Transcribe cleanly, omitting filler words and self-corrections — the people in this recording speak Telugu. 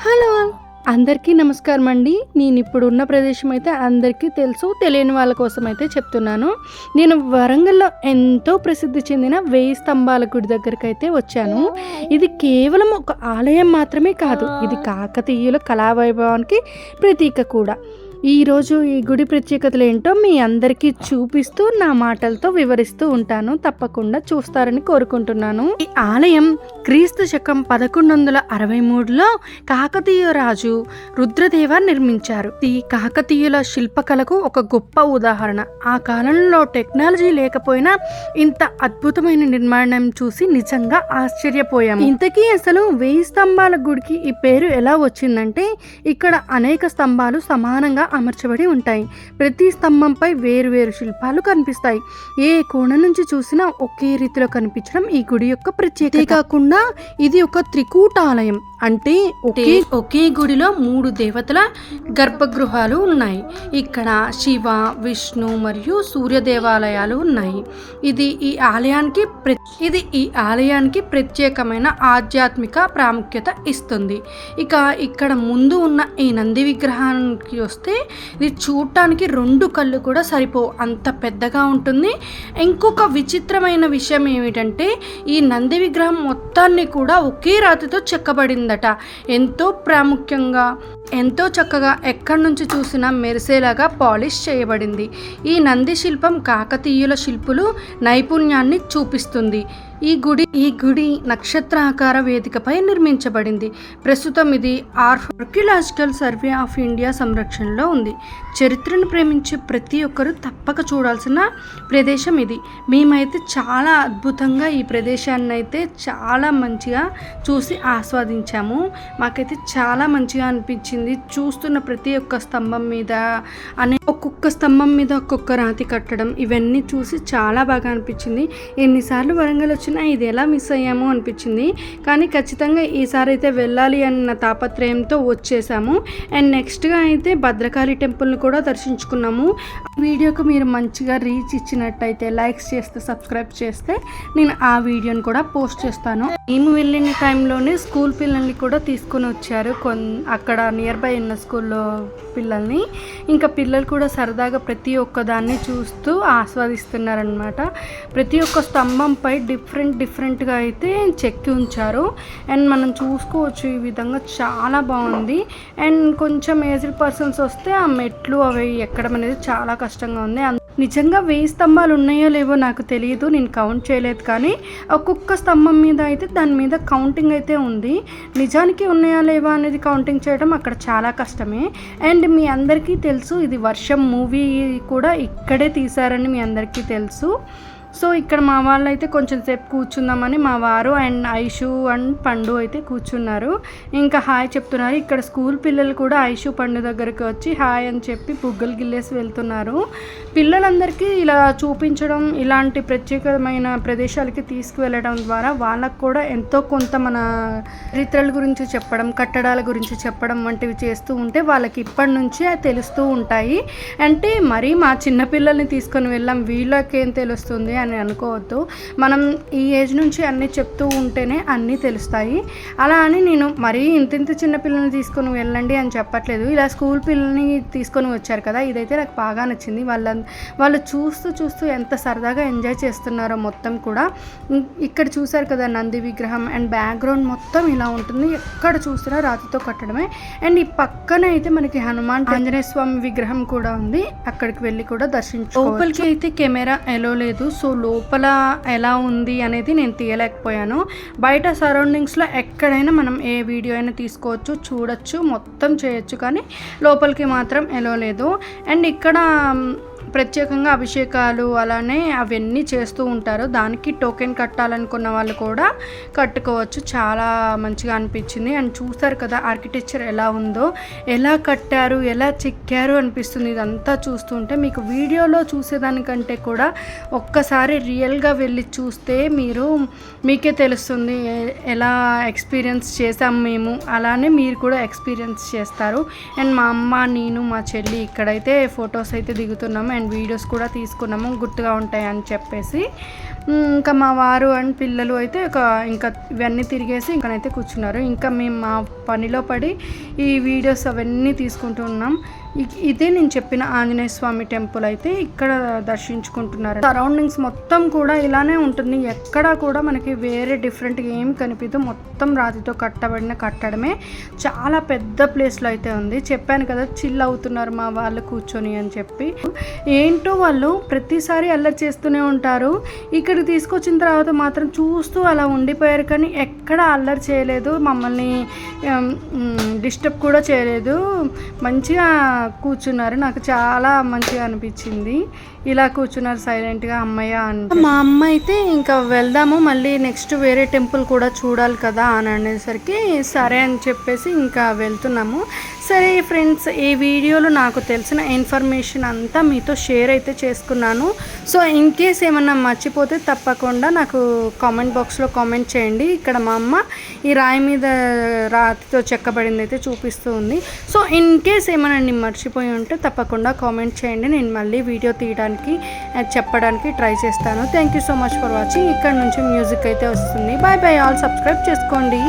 హలో! అందరికీ నమస్కారం అండి. నేను ఇప్పుడున్న ప్రదేశం అయితే అందరికీ తెలుసు. తెలియని వాళ్ళ కోసం అయితే చెప్తున్నాను. నేను వరంగల్‌లో ఎంతో ప్రసిద్ధి చెందిన 1000 స్తంభాల గుడి దగ్గరకైతే వచ్చాను. ఇది కేవలం ఒక ఆలయం మాత్రమే కాదు. ఇది కాకతీయుల కళావైభవానికి ప్రతీక కూడా. ఈరోజు ఈ గుడి ప్రత్యేకతలేంటో మీ అందరికీ చూపిస్తూ నా మాటలతో వివరిస్తూ ఉంటాను. తప్పకుండా చూస్తారని కోరుకుంటున్నాను. ఈ ఆలయం క్రీస్తు శకం 1163లో కాకతీయ రాజు రుద్రదేవ నిర్మించారు. ఈ కాకతీయుల శిల్పకళకు ఒక గొప్ప ఉదాహరణ. ఆ కాలంలో టెక్నాలజీ లేకపోయినా ఇంత అద్భుతమైన నిర్మాణం చూసి నిజంగా ఆశ్చర్యపోయాము. ఇంతకీ అసలు 1000 స్తంభాల గుడికి ఈ పేరు ఎలా వచ్చిందంటే, ఇక్కడ అనేక స్తంభాలు సమానంగా అమర్చబడి ఉంటాయి. ప్రతి స్తంభంపై వేరు శిల్పాలు కనిపిస్తాయి. ఏ కోణం నుంచి చూసినా ఒకే రీతిలో కనిపించడం ఈ గుడి యొక్క ప్రత్యేకత. కాకుండా ఇది ఒక త్రికూటాలయం, అంటే ఒకే గుడిలో 3 దేవతల గర్భగృహాలు ఉన్నాయి. ఇక్కడ శివ, విష్ణు మరియు సూర్య దేవాలయాలు ఉన్నాయి. ఇది ఈ ఆలయానికి ప్రత్యేకమైన ఆధ్యాత్మిక ప్రాముఖ్యత ఇస్తుంది. ఇక్కడ ముందు ఉన్న ఈ నంది విగ్రహానికి వస్తే ఇది చూడటానికి 2 కళ్ళు కూడా సరిపోవు, అంత పెద్దగా ఉంటుంది. ఇంకొక విచిత్రమైన విషయం ఏమిటంటే, ఈ నంది విగ్రహం మొత్తాన్ని కూడా ఒకే రాతితో చెక్కబడిందట. ఎంతో ప్రాముఖ్యంగా, ఎంతో చక్కగా ఎక్కడి నుంచి చూసినా మెరిసేలాగా పాలిష్ చేయబడింది. ఈ నంది శిల్పం కాకతీయుల శిల్పులు నైపుణ్యాన్ని చూపిస్తుంది. ఈ గుడి నక్షత్రాకార వేదికపై నిర్మించబడింది. ప్రస్తుతం ఇది ఆర్కియలాజికల్ సర్వే ఆఫ్ ఇండియా సంరక్షణలో ఉంది. చరిత్రను ప్రేమించే ప్రతి ఒక్కరూ తప్పక చూడాల్సిన ప్రదేశం ఇది. మేమైతే చాలా అద్భుతంగా ఈ ప్రదేశాన్ని అయితే చాలా మంచిగా చూసి ఆస్వాదించాము. మాకైతే చాలా మంచిగా అనిపించింది. చూస్తున్న ప్రతి ఒక్క స్తంభం మీద ఒక్కొక్క స్తంభం మీద ఒక్కొక్క రాతి కట్టడం, ఇవన్నీ చూసి చాలా బాగా అనిపించింది. ఎన్నిసార్లు వరంగల్ వచ్చినా ఇది ఎలా మిస్ అయ్యాము అనిపించింది. కానీ ఖచ్చితంగా ఈసారి అయితే వెళ్ళాలి అన్న తాపత్రయంతో వచ్చేసాము. అండ్ నెక్స్ట్గా అయితే భద్రకాళి టెంపుల్ని కూడా దర్శించుకున్నాము. వీడియోకు మీరు మంచిగా రీచ్ ఇచ్చినట్టయితే, లైక్స్ చేస్తే, సబ్స్క్రైబ్ చేస్తే నేను ఆ వీడియోని కూడా పోస్ట్ చేస్తాను. మేము వెళ్ళిన టైంలోనే స్కూల్ పిల్లల్ని కూడా తీసుకొని వచ్చారు. అక్కడ నియర్ బై ఉన్న స్కూల్లో పిల్లల్ని. ఇంకా పిల్లలు కూడా సరదాగా ప్రతి ఒక్కదాన్ని చూస్తూ ఆస్వాదిస్తున్నారనమాట. ప్రతి ఒక్క స్తంభంపై డిఫరెంట్గా అయితే చెక్కి ఉంచారు. అండ్ మనం చూసుకోవచ్చు, ఈ విధంగా చాలా బాగుంది. అండ్ కొంచెం ఏజ్డ్ పర్సన్స్ వస్తే ఆ మెట్లు అవి ఎక్కడం అనేది చాలా కష్టంగా ఉంది. నిజంగా 1000 స్తంభాలు ఉన్నాయో లేవో నాకు తెలియదు, నేను కౌంట్ చేయలేదు. కానీ ఒక్కొక్క స్తంభం మీద అయితే దాని మీద కౌంటింగ్ అయితే ఉంది. నిజానికి ఉన్నాయా లేవా అనేది కౌంటింగ్ చేయడం అక్కడ చాలా కష్టమే. అండ్ మీ అందరికీ తెలుసు, ఇది వర్షం మూవీ కూడా ఇక్కడే తీశారని మీ అందరికీ తెలుసు. సో ఇక్కడ మా వాళ్ళు అయితే కొంచెం సేపు కూర్చుందామని మా వారు అండ్ ఐషు అండ్ పండు అయితే కూర్చున్నారు. ఇంకా హాయ్ చెప్తున్నారు. ఇక్కడ స్కూల్ పిల్లలు కూడా ఐషు పండు దగ్గరికి వచ్చి హాయ్ అని చెప్పి బుగ్గలు గిల్లేసి వెళ్తున్నారు. పిల్లలందరికీ ఇలా చూపించడం, ఇలాంటి ప్రత్యేకమైన ప్రదేశాలకి తీసుకువెళ్ళడం ద్వారా వాళ్ళకు కూడా ఎంతో కొంత మన చరిత్రల గురించి చెప్పడం, కట్టడాల గురించి చెప్పడం వంటివి చేస్తూ ఉంటే వాళ్ళకి ఇప్పటి నుంచే తెలుస్తూ ఉంటాయి. అంటే మరీ మా చిన్నపిల్లల్ని తీసుకొని వెళ్ళాం, వీళ్ళకేం తెలుస్తుంది అని అనుకోవద్దు. మనం ఈ ఏజ్ నుంచి అన్నీ చెప్తూ ఉంటేనే అన్నీ తెలుస్తాయి. అలా అని నేను మరీ ఇంత చిన్న పిల్లల్ని తీసుకొని వెళ్ళండి అని చెప్పట్లేదు. ఇలా స్కూల్ పిల్లల్ని తీసుకొని వచ్చారు కదా, ఇదైతే నాకు బాగా నచ్చింది. వాళ్ళు చూస్తూ ఎంత సరదాగా ఎంజాయ్ చేస్తున్నారో మొత్తం కూడా. ఇక్కడ చూసారు కదా నంది విగ్రహం, అండ్ బ్యాక్గ్రౌండ్ మొత్తం ఇలా ఉంటుంది. ఎక్కడ చూసినా రాతితో కట్టడమే. అండ్ ఈ పక్కన అయితే మనకి హనుమాన్ ఆంజనేయ స్వామి విగ్రహం కూడా ఉంది. అక్కడికి వెళ్ళి కూడా దర్శించుకోవచ్చు. లోపలికి అయితే కెమెరా ఎలో లేదు. సో లోపల ఎలా ఉంది అనేది నేను తీయలేకపోయాను. బయట సరౌండింగ్స్లో ఎక్కడైనా మనం ఏ వీడియో అయినా తీసుకోవచ్చు, చూడొచ్చు, మొత్తం చేయొచ్చు. కానీ లోపలికి మాత్రం ఎలో లేదు. అండ్ ఇక్కడ ప్రత్యేకంగా అభిషేకాలు అలానే అవన్నీ చేస్తూ ఉంటారు. దానికి టోకెన్ కట్టాలనుకున్న వాళ్ళు కూడా కట్టుకోవచ్చు. చాలా మంచిగా అనిపించింది. అండ్ చూస్తారు కదా ఆర్కిటెక్చర్ ఎలా ఉందో, ఎలా కట్టారు, ఎలా చెక్కారు అనిపిస్తుంది. ఇదంతా చూస్తుంటే మీకు వీడియోలో చూసేదానికంటే కూడా ఒక్కసారి రియల్గా వెళ్ళి చూస్తే మీకే తెలుస్తుంది ఎలా ఎక్స్పీరియన్స్ చేసాం మేము. అలానే మీరు కూడా ఎక్స్పీరియన్స్ చేస్తారు. అండ్ మా అమ్మ, నేను, మా చెల్లి ఇక్కడైతే ఫొటోస్ అయితే దిగుతున్నాము. అండ్ అండ్ వీడియోస్ కూడా తీసుకున్నాము గుర్తుగా ఉంటాయి అని చెప్పేసి. ఇంకా మా వారు అండ్ పిల్లలు అయితే ఇంకా ఇవన్నీ తిరిగేసి ఇంకనైతే కూర్చున్నారు. ఇంకా మేము మా పనిలో పడి ఈ వీడియోస్ అవన్నీ తీసుకుంటూ ఉన్నాం. ఇదే నేను చెప్పిన ఆంజనేయ స్వామి టెంపుల్ అయితే ఇక్కడ దర్శించుకుంటున్నారు. సరౌండింగ్స్ మొత్తం కూడా ఇలానే ఉంటుంది, ఎక్కడా కూడా మనకి వేరే డిఫరెంట్గా ఏం కనిపించదు. మొత్తం రాతితో కట్టబడిన కట్టడమే. చాలా పెద్ద ప్లేస్లో అయితే ఉంది. చెప్పాను కదా చిల్ అవుతున్నారు మా వాళ్ళు కూర్చొని అని చెప్పి. ఏంటో వాళ్ళు ప్రతిసారి అల్లరి చేస్తూనే ఉంటారు. ఇక్కడికి తీసుకొచ్చిన తర్వాత మాత్రం చూస్తూ అలా ఉండిపోయారు, కానీ ఎక్కడ అల్లరి చేయలేదు, మమ్మల్ని డిస్టర్బ్ కూడా చేయలేదు. మంచిగా కూర్చున్నారు. నాకు చాలా మంచిగా అనిపించింది. ఇలా కూర్చున్నారు సైలెంట్గా అమ్మయ్య అంటే. మా అమ్మ అయితే ఇంకా వెళ్దాము, మళ్ళీ నెక్స్ట్ వేరే టెంపుల్ కూడా చూడాలి కదా అని అనేసరికి సరే అని చెప్పేసి ఇంకా వెళ్తున్నాము. సరే ఫ్రెండ్స్, ఈ వీడియోలో నాకు తెలిసిన ఇన్ఫర్మేషన్ అంతా మీతో షేర్ అయితే చేసుకున్నాను. సో ఇన్ కేస్ ఏమన్నా మర్చిపోతే తప్పకుండా నాకు కామెంట్ బాక్స్లో కామెంట్ చేయండి. ఇక్కడ మా అమ్మ ఈ రాయి మీద రాతితో చెక్కబడింది అయితే చూపిస్తూ ఉంది. సో ఇన్ కేస్ ఏమైనా నేను మర్చిపోయి ఉంటే తప్పకుండా కామెంట్ చేయండి, నేను మళ్ళీ వీడియో తీయడానికి చెప్పడానికి ట్రై చేస్తాను. Thank you so much for watching. ఇక్కడ నుంచి మ్యూజిక్ అయితే వస్తుంది. బాయ్ బాయ్ ఆల్, సబ్స్క్రైబ్ చేసుకోండి.